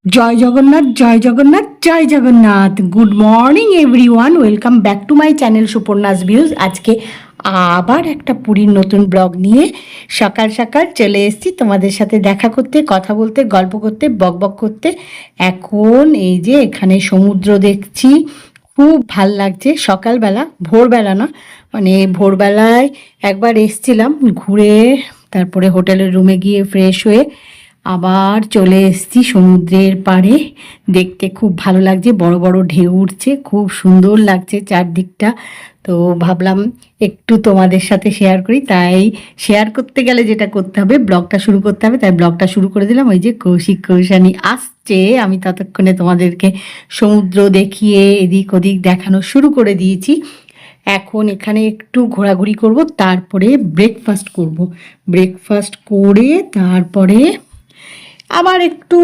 জয় জগন্নাথ, জয় জগন্নাথ, জয় Jagannath. Good morning everyone, welcome back to my channel Suparna's views. আজকে আবার একটা পুরীর নতুন ব্লগ নিয়ে সকাল সকাল চলে এসেছি তোমাদের সাথে দেখা করতে, কথা বলতে, গল্প করতে, বক বক করতে। এখন এই যে এখানে সমুদ্র দেখছি, খুব ভাল লাগছে। সকালবেলা, ভোরবেলা না, মানে ভোরবেলায় একবার এসছিলাম ঘুরে, তারপরে হোটেলের রুমে গিয়ে ফ্রেশ হয়ে আবার চলে এসেছি সমুদ্রের পাড়ে। দেখতে খুব ভালো লাগছে, বড় বড় ঢেউ উঠছে, খুব সুন্দর লাগছে চারদিকটা। তো ভাবলাম একটু তোমাদের সাথে শেয়ার করি। তাই শেয়ার করতে গেলে যেটা করতে হবে, ব্লগটা শুরু করতে হবে, তাই ব্লগটা শুরু করে দিলাম। ওই যে কৌশিক কৌশানী আসছে, আমি ততক্ষণে তোমাদেরকে সমুদ্র দেখিয়ে এদিক ওদিক দেখানো শুরু করে দিয়েছি। এখন এখানে একটু ঘোরাঘুরি করব, তারপরে ব্রেকফাস্ট করব। ব্রেকফাস্ট করে তারপরে আবার একটু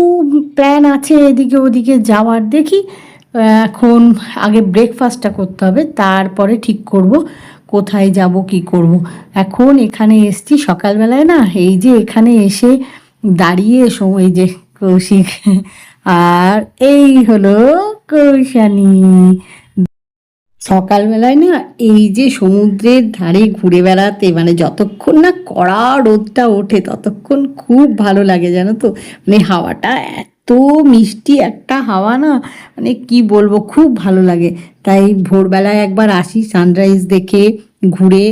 প্ল্যান আছে এদিকে ওদিকে যাওয়ার, দেখি। এখন আগে ব্রেকফাস্টটা করতে হবে, তারপরে ঠিক করব কোথায় যাব কি করব। এখন এখানে এসছি সকালবেলায় না, এই যে এখানে এসে দাঁড়িয়ে সময় যে কৌশিক আর এই হলো কৌশানী। সকালবেলায় না এই যে সমুদ্রের ধারে ঘুরে বেড়াতে, মানে যতক্ষণ না কড়া রোদটা ওঠে ততক্ষণ খুব ভালো লাগে, জানো তো। মানে হাওয়াটা এত মিষ্টি একটা হাওয়া না, মানে কি বলবো, খুব ভালো লাগে। তাই ভোরবেলায় একবার আসি সানরাইজ দেখে ঘুরে,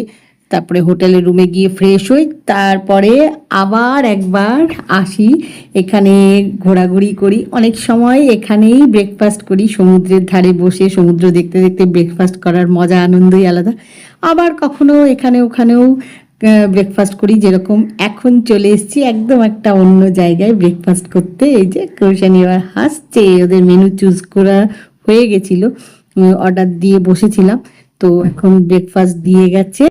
তারপরে হোটেলের রুমে গিয়ে ফ্রেশ হই, তারপরে আবার একবার আসি এখানে ঘোরাঘুরি করি। অনেক সময় এখানেই ব্রেকফাস্ট করি, সমুদ্রের ধারে বসে সমুদ্র দেখতে দেখতে ব্রেকফাস্ট করার মজা আনন্দই আলাদা। আবার কখনো এখানে ওখানেও ব্রেকফাস্ট করি। যেরকম এখন চলে এসেছি একদম একটা অন্য জায়গায় ব্রেকফাস্ট করতে। এই যে কৌশানী এবার হাসছে, ওদের মেনু চুজ করা হয়ে গেছিলো, অর্ডার দিয়ে বসেছিলাম, তো এখন ব্রেকফাস্ট দিয়ে গেছে।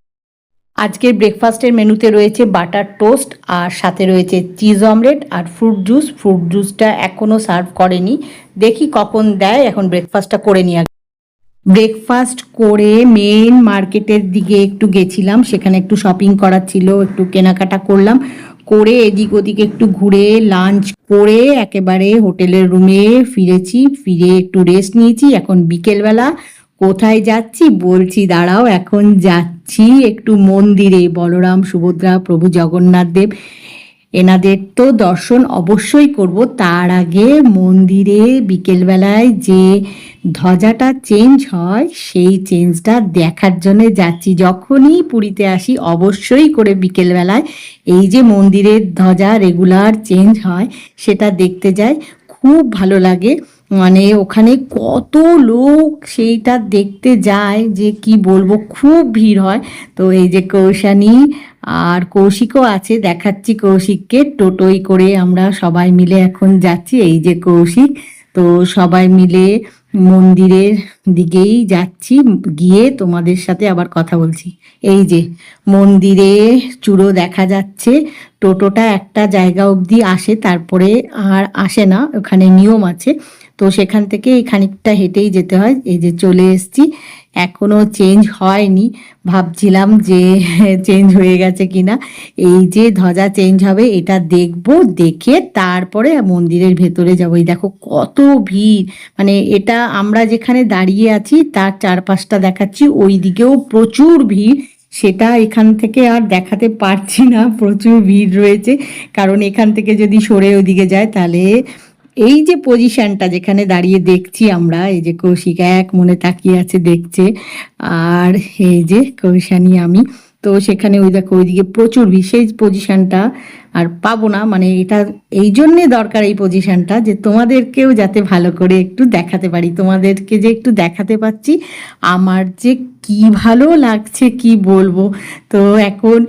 আজকের ব্রেকফাস্টের মেনুতে রয়েছে বাটার টোস্ট, আর সাথে রয়েছে চিজ অমলেট আর ফ্রুট জুস। ফ্রুট জুসটা এখনও সার্ভ করেনি, দেখি কখন দেয়। এখন ব্রেকফাস্টটা করে নিই আগে। ব্রেকফাস্ট করে মেন মার্কেটের দিকে একটু গেছিলাম, সেখানে একটু শপিং করার ছিল, একটু কেনাকাটা করলাম। করে এদিক ওদিক একটু ঘুরে লাঞ্চ করে একেবারে হোটেলের রুমে ফিরেছি। ফিরে একটু রেস্ট নিয়েছি। এখন বিকেলবেলা কোথায় যাচ্ছি বলছি, দাঁড়াও। এখন যাচ্ছি একটু মন্দিরে, বলরাম সুভদ্রা প্রভু জগন্নাথ দেব, এনাদের তো দর্শন অবশ্যই করব। তার আগে মন্দিরে বিকেলবেলায় যে ধ্বজাটা চেঞ্জ হয় সেই চেঞ্জটা দেখার জন্য যাচ্ছি। যখনই পুরীতে আসি অবশ্যই করে বিকেলবেলায় এই যে মন্দিরের ধ্বজা রেগুলার চেঞ্জ হয় সেটা দেখতে যাই, খুব ভালো লাগে। মানে ওখানে কত লোক সেইটা দেখতে যায় যে কি বলবো, খুব ভিড় হয়। তো এই যে কৌশানী আর কৌশিকও আছে, দেখাচ্ছি কৌশিককে। টোটোই করে আমরা সবাই মিলে এখন যাচ্ছি। এই যে কৌশিক, তো সবাই মিলে মন্দিরের দিকেই যাচ্ছি, গিয়ে তোমাদের সাথে আবার কথা বলছি। এই যে মন্দিরে চূড়ো দেখা যাচ্ছে। টোটোটা একটা জায়গা অবধি আসে, তারপরে আর আসে না, ওখানে নিয়ম আছে। তো সেখান থেকে এই খানিকটা হেঁটেই যেতে হয়। এই যে চলে এসছি, এখনো চেঞ্জ হয়নি, ভাবছিলাম যে চেঞ্জ হয়ে গেছে কিনা। এই যে ধ্বজা চেঞ্জ হবে এটা দেখব, দেখে তারপরে মন্দিরের ভেতরে যাবো। এই দেখো কত ভিড়, মানে এটা আমরা যেখানে দাঁড়িয়ে আছি তার চারপাশটা দেখাচ্ছি, ওই দিকেও প্রচুর ভিড়। সেটা এখান থেকে আর দেখাতে পারছি না, প্রচুর ভিড় রয়েছে। কারণ এখান থেকে যদি সরে ওদিকে যায় তাহলে এই যে পজিশনটা যেখানে দাঁড়িয়ে দেখছি আমরা, এই যে কৌশিক এক মনে তাকিয়ে আছে দেখছে, আর এই যে কৌশানী আমি, তো সেখানে ওই দেখো ওইদিকে প্রচুর বিশেষ পজিশনটা আর পাবো না। মানে এটা এই জন্যে দরকার এই পজিশনটা, যে তোমাদেরকেও যাতে ভালো করে একটু দেখাতে পারি। তোমাদেরকে যে একটু দেখাতে পাচ্ছি, আমার যে কি ভালো লাগছে কি বলবো। তো এখন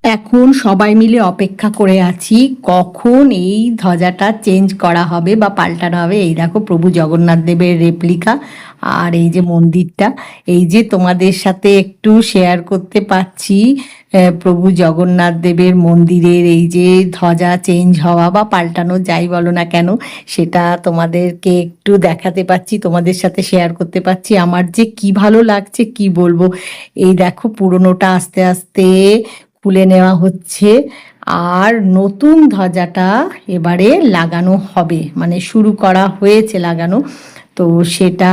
এখন সবাই মিলে অপেক্ষা করে আছি কখন এই ধ্বজাটা চেঞ্জ করা হবে বা পাল্টানো হবে। এই দেখো প্রভু জগন্নাথ দেবের রেপ্লিকা, আর এই যে মন্দিরটা, এই যে তোমাদের সাথে একটু শেয়ার করতে পারছি প্রভু জগন্নাথ দেবের মন্দিরের এই যে ধ্বজা চেঞ্জ হওয়া বা পাল্টানো যাই বলো না কেন, সেটা তোমাদেরকে একটু দেখাতে পাচ্ছি, তোমাদের সাথে শেয়ার করতে পারছি। আমার যে কি ভালো লাগছে কি বলবো। এই দেখো পুরোনোটা আস্তে আস্তে খুলে নেওয়া হচ্ছে, আর নতুন ধ্বজাটা এবারে লাগানো হবে, মানে শুরু করা হয়েছে লাগানো। তো সেটা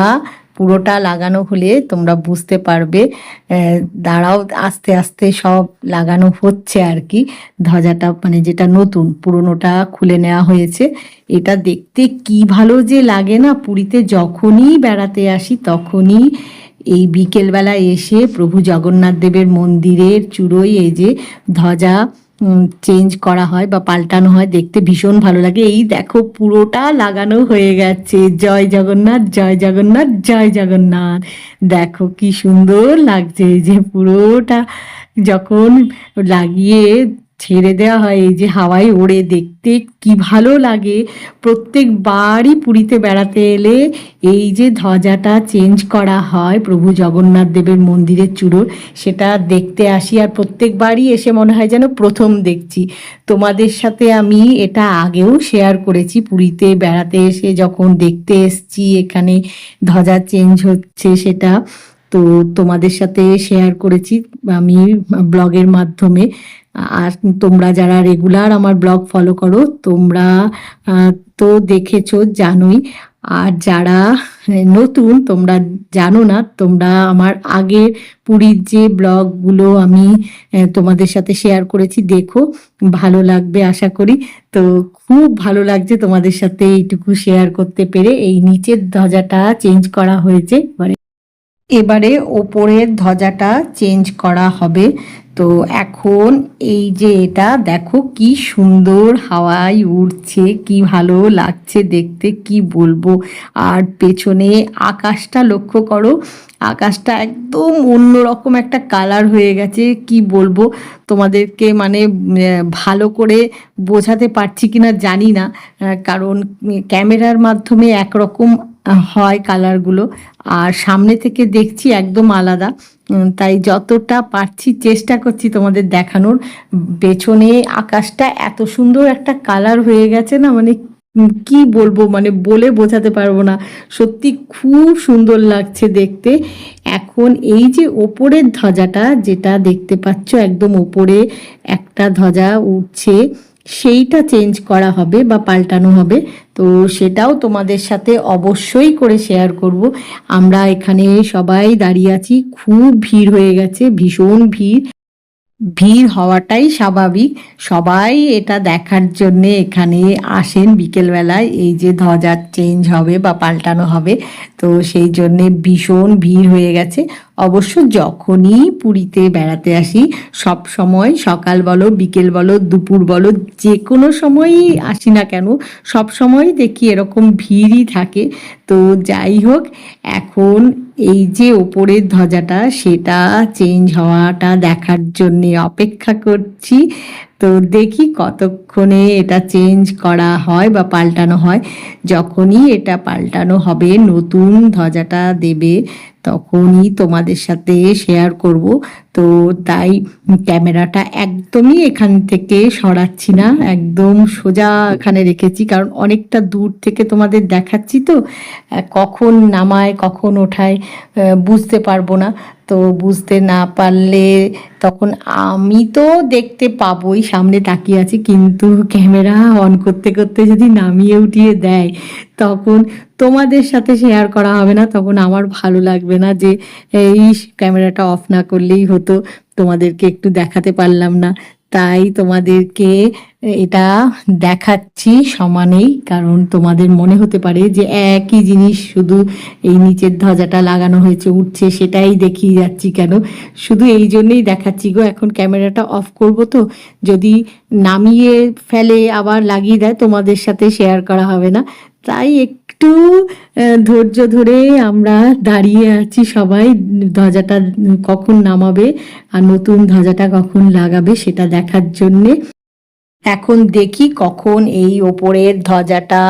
পুরোটা লাগানো হলে তোমরা বুঝতে পারবে। দাঁড়াও, আস্তে আস্তে সব লাগানো হচ্ছে আর কি। ধ্বজাটা মানে যেটা নতুন, পুরোনোটা খুলে নেওয়া হয়েছে। এটা দেখতে কি ভালো যে লাগে না, পুরীতে যখনই বেড়াতে আসি তখনই এই বিকেলবেলা এসে প্রভু জগন্নাথ দেবের মন্দিরের চূড়োয় এই যে ধ্বজা চেঞ্জ করা হয় বা পাল্টানো হয়, দেখতে ভীষণ ভালো লাগে। এই দেখো পুরোটা লাগানো হয়ে গেছে। জয় জগন্নাথ, জয় জগন্নাথ, জয় জগন্নাথ। দেখো কি সুন্দর লাগছে। এই যে পুরোটা যখন লাগিয়ে ছেড়ে দেওয়া হয়, এই যে হাওয়ায় ওড়ে, দেখতে কি ভালো লাগে। প্রত্যেকবারই পুরীতে বেড়াতে এলে এই যে ধ্বজাটা চেঞ্জ করা হয় প্রভু জগন্নাথ দেবের মন্দিরের চূড়োর, সেটা দেখতে আসি। আর প্রত্যেকবারই এসে মনে হয় যেন প্রথম দেখছি। তোমাদের সাথে আমি এটা আগেও শেয়ার করেছি, পুরীতে বেড়াতে এসে যখন দেখতে এসছি এখানে ধ্বজা চেঞ্জ হচ্ছে সেটা। তো তোমাদের সাথে শেয়ার করেছি আমি ব্লগের মাধ্যমে। আর তোমরা যারা রেগুলার আমার ব্লগ ফলো করো তোমরা তো দেখেছো, জানোই। আর যারা নতুন তোমরা জানো না, তোমরা আমার আগের পুরীর যে ব্লগগুলো আমি তোমাদের সাথে শেয়ার করেছি, দেখো, ভালো লাগবে আশা করি। তো খুব ভালো লাগছে তোমাদের সাথে এইটুকু শেয়ার করতে পেরে। এই নিচের ধ্বজাটা চেঞ্জ করা হয়েছে, এবারে ওপরের ধ্বজাটা চেঞ্জ করা হবে। তো এখন এই যে এটা দেখো কি সুন্দর হাওয়ায় উড়ছে, কি ভালো লাগছে দেখতে, কি বলবো। আর পেছনে আকাশটা লক্ষ্য করো, আকাশটা একদম অন্যরকম একটা কালার হয়ে গেছে। কি বলবো তোমাদেরকে, মানে ভালো করে বোঝাতে পারছি কিনা জানি না, কারণ ক্যামেরার মাধ্যমে একরকম হয় কালারগুলো, আর সামনে থেকে দেখছি একদম আলাদা। তাই যতটা পারছি চেষ্টা করছি তোমাদের দেখানোর। পেছনে আকাশটা এত সুন্দর একটা কালার হয়ে গেছে না, মানে কি বলবো, মানে বলে বোঝাতে পারবো না। সত্যি খুব সুন্দর লাগছে দেখতে। এখন এই যে ওপরের ধ্বজাটা যেটা দেখতে পাচ্ছ, একদম ওপরে একটা ধ্বজা উঠছে, সেইটা চেঞ্জ করা হবে বা পাল্টানো হবে। তো সেটাও তোমাদের সাথে অবশ্যই করে শেয়ার করব। আমরা এখানে সবাই দাঁড়িয়ে আছি, খুব ভিড় হয়ে গেছে, ভীষণ ভিড়। ভিড় হওয়াটাই স্বাভাবিক, সবাই এটা দেখার জন্যে এখানে আসেন বিকেলবেলায়, এই যে ধ্বজা চেঞ্জ হবে বা পাল্টানো হবে। তো সেই জন্যে ভীষণ ভিড় হয়ে গেছে। অবশ্য যখনই পুরীতে বেড়াতে আসি, সব সময়, সকাল বলো, বিকেল বলো, দুপুর বলো, যে কোনো সময়ই আসি না কেন, সব সময় দেখি এরকম ভিড়ই থাকে। তো যাই হোক, এখন এই যে ওপরের ধ্বজাটা সেটা চেঞ্জ হওয়াটা দেখার জন্যে অপেক্ষা করছি। তো দেখি কতক্ষণে এটা চেঞ্জ করা হয় বা পাল্টানো হয়। যখনই এটা পাল্টানো হবে, নতুন ধ্বজাটা দেবে, তখনই তোমাদের সাথে শেয়ার করব। তো তাই ক্যামেরাটা একদমই এখান থেকে সরাচ্ছি না, একদম সোজা এখানে রেখেছি, কারণ অনেকটা দূর থেকে তোমাদের দেখাচ্ছি। তো কখন নামায় কখন ওঠায় বুঝতে পারবো না। তো বুঝতে না পারলে তখন আমি তো দেখতে পাবোই, সামনে তাকিয়ে আছি, কিন্তু ক্যামেরা অন করতে করতে যদি নামিয়ে উঠিয়ে দেয় তখন তোমাদের সাথে শেয়ার করা হবে না, তখন আমার ভালো লাগবে না যে এই ক্যামেরাটা অফ না করলেই হতো, তোমাদেরকে একটু দেখাতে পারলাম না। তাই তোমাদেরকে এটা দেখাচ্ছি সমানেই, কারণ তোমাদের মনে হতে পারে যে একই জিনিস, শুধু এই নিচের ধ্বজাটা লাগানো হয়েছে উঠছে সেটাই দেখিয়ে যাচ্ছি কেন। শুধু এই জন্যেই দেখাচ্ছি গো। এখন ক্যামেরাটা অফ করব, তো যদি নামিয়ে ফেলে আবার লাগিয়ে দেয় তোমাদের সাথে শেয়ার করা হবে না। তাই একটু ধৈর্য ধরে আমরা দাঁড়িয়ে আছি সবাই, ধ্বজাটা কখন নামাবে আর নতুন ধ্বজাটা কখন লাগাবে সেটা দেখার জন্যে। এখন দেখি কখন এই ওপরের ধ্বজাটা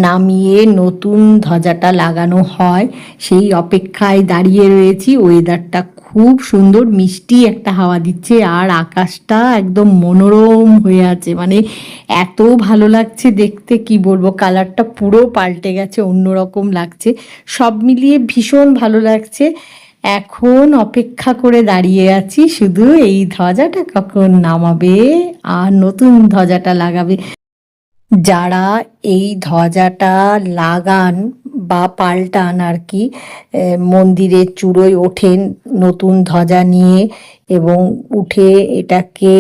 নামিয়ে নতুন ধ্বজাটা লাগানো হয়, সেই অপেক্ষায় দাঁড়িয়ে রয়েছি। ওয়েদারটা খুব সুন্দর, মিষ্টি একটা হাওয়া দিচ্ছে, আর আকাশটা একদম মনোরম হয়ে আছে, মানে এত ভালো লাগছে দেখতে, কি বলবো। কালারটা পুরো পাল্টে গেছে, অন্যরকম লাগছে, সব মিলিয়ে ভীষণ ভালো লাগছে। এখন অপেক্ষা করে দাঁড়িয়ে আছি শুধু এই ধ্বজাটা কখন নামাবে আর নতুন ধ্বজাটা লাগাবে। যারা এই ধ্বজাটা লাগান বা পাল্টান আর কি, মন্দিরের চূড়োয় ওঠেন নতুন ধ্বজা নিয়ে এবং উঠে এটাকে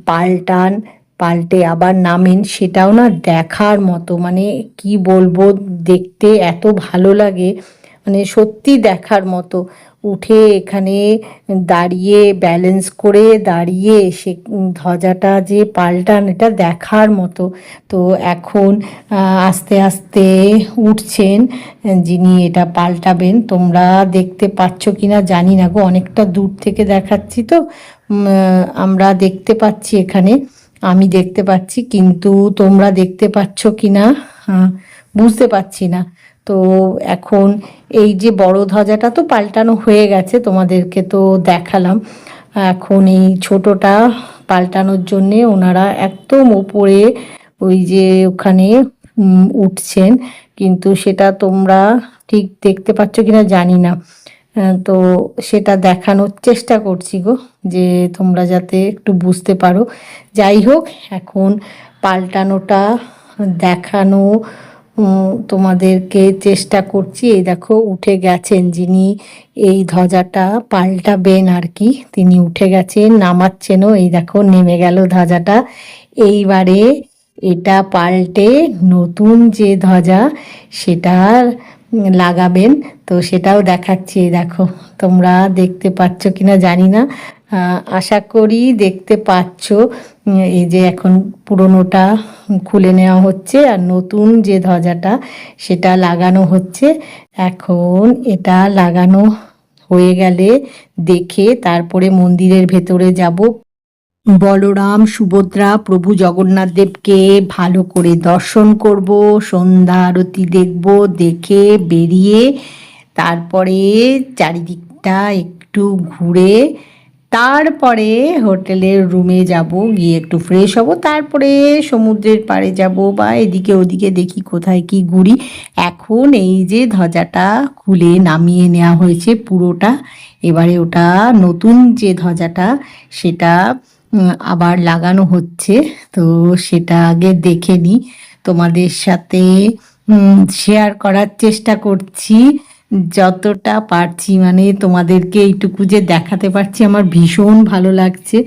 পাল্টান, পাল্টে আবার নামেন, সেটাও না দেখার মতো, মানে কি বলবো, দেখতে এত ভালো লাগে, মানে সত্যি দেখার মতো। উঠে এখানে দাঁড়িয়ে ব্যালেন্স করে দাঁড়িয়ে সে ধ্বজাটা যে পাল্টান, এটা দেখার মতো। তো এখন আস্তে আস্তে উঠছেন যিনি এটা পাল্টাবেন। তোমরা দেখতে পাচ্ছ কি না জানি না গো, অনেকটা দূর থেকে দেখাচ্ছি তো, আমরা দেখতে পাচ্ছি এখানে, আমি দেখতে পাচ্ছি, কিন্তু তোমরা দেখতে পাচ্ছ কি না বুঝতে পারছি না। তো এখন এই যে বড় ধ্বজাটা তো পাল্টানো হয়ে গেছে, তোমাদেরকে তো দেখালাম। এখন এই ছোটটা পাল্টানোর জন্যে ওনারা একদম ওপরে ওই যে ওখানে উঠছেন, কিন্তু সেটা তোমরা ঠিক দেখতে পাচ্ছ কিনা জানি না। তো সেটা দেখানোর চেষ্টা করছি গো, যে তোমরা যাতে একটু বুঝতে পারো। যাই হোক, এখন পাল্টানোটা দেখানো তোমাদেরকে চেষ্টা করছি। এই দেখো উঠে গেছেন যিনি এই ধ্বজাটা পাল্টাবেন আর কি, তিনি উঠে গেছেন, নামাচ্ছেনও, এই দেখো নেমে গেল ধ্বজাটা। এইবারে এটা পাল্টে নতুন যে ধ্বজা সেটা লাগাবেন, তো সেটাও দেখাচ্ছি। দেখো তোমরা দেখতে পাচ্ছ কিনা জানি না, আশা করি দেখতে পাচ্ছ। এই যে এখন পুরনোটা খুলে নেওয়া হচ্ছে আর নতুন যে ধ্বজাটা সেটা লাগানো হচ্ছে। এখন এটা লাগানো হয়ে গেলে দেখে তারপরে মন্দিরের ভেতরে যাব। বলরাম, সুভদ্রা, প্রভু জগন্নাথ দেবকে ভালো করে দর্শন করব, সন্ধ্যা আরতি দেখব, দেখে বেরিয়ে তারপরে চারিদিকটা একটু ঘুরে তারপরে হোটেলের রুমে যাব, গিয়ে একটু ফ্রেশ হব, তারপরে সমুদ্রের পাড়ে যাব বা এদিকে ওদিকে দেখি কোথায় কি ঘুরি। এখন এই যে ধ্বজাটা খুলে নামিয়ে নেওয়া হয়েছে পুরোটা, এবারে ওটা নতুন যে ধ্বজাটা সেটা আবার লাগানো হচ্ছে। তো সেটা আগে দেখে নিই, তোমাদের সাথে শেয়ার করার চেষ্টা করছি যতটা পারছি, মানে তোমাদেরকে এইটুকু যে দেখাতে পারছি আমার ভীষণ ভালো লাগছে।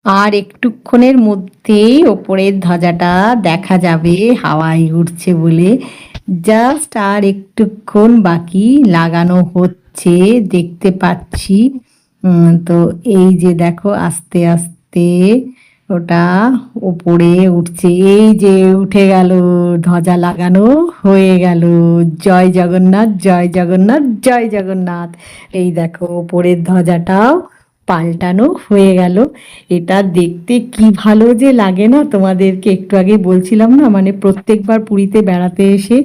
আর একটুক্ষণের মধ্যেই ওপরের ধ্বজাটা দেখা যাবে হাওয়ায় উঠছে বলে, জাস্ট আর একটুক্ষণ বাকি, লাগানো হচ্ছে দেখতে পাচ্ছি। তো এই যে দেখো আস্তে আস্তে ওটা ওপরে উঠছে, এই যে উঠে গেল, ধ্বজা লাগানো হয়ে গেল। জয় জগন্নাথ, জয় জগন্নাথ, জয় জগন্নাথ। এই দেখো ওপরের ধ্বজাটাও পাল্টানো হয়ে গেল। এটা দেখতে কি ভালো যে লাগে না, তোমাদেরকে একটু আগে বলছিলাম না, মানে প্রত্যেকবার পুরীতে বেড়াতে এসে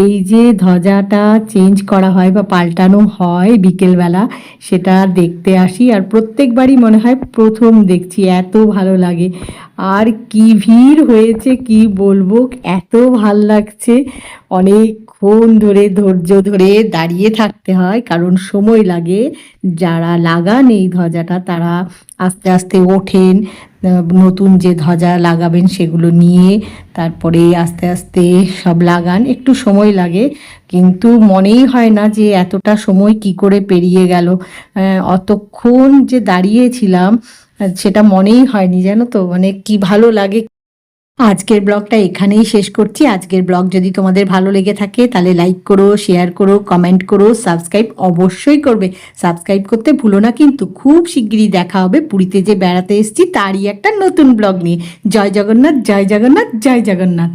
এই যে ধ্বজাটা চেঞ্জ করা হয় বা পাল্টানো হয় বিকেলবেলা, সেটা দেখতে আসি আর প্রত্যেকবারই মনে হয় প্রথম দেখছি, এত ভালো লাগে। আর কি ভিড় হয়েছে কি বলবো, এত ভাল লাগছে। অনেকক্ষণ ধরে ধৈর্য ধরে দাঁড়িয়ে থাকতে হয়, কারণ সময় লাগে। যারা লাগান এই ধ্বজাটা তারা আস্তে আস্তে ওঠেন, নতুন যে ধ্বজা লাগাবেন সেগুলো নিয়ে তারপরে আস্তে আস্তে সব লাগান, একটু সময় লাগে, কিন্তু মনেই হয় না যে এতটা সময় কি করে পেরিয়ে গেল। অতক্ষণ যে দাঁড়িয়েছিলাম সেটা মনেই হয়নি, জানো তো, মানে কি ভালো লাগে। আজকের ব্লগটা এখানেই শেষ করছি। আজকের ব্লগ যদি তোমাদের ভালো লেগে থাকে তাহলে লাইক করো, শেয়ার করো, কমেন্ট করো, সাবস্ক্রাইব অবশ্যই করবে। সাবস্ক্রাইব করতে ভুলো না কিন্তু। খুব শিগগিরই দেখা হবে পুরীতে যে বেড়াতে এসেছি তারই একটা নতুন ব্লগ নিয়ে। জয় জগন্নাথ, জয় জগন্নাথ, জয় জগন্নাথ।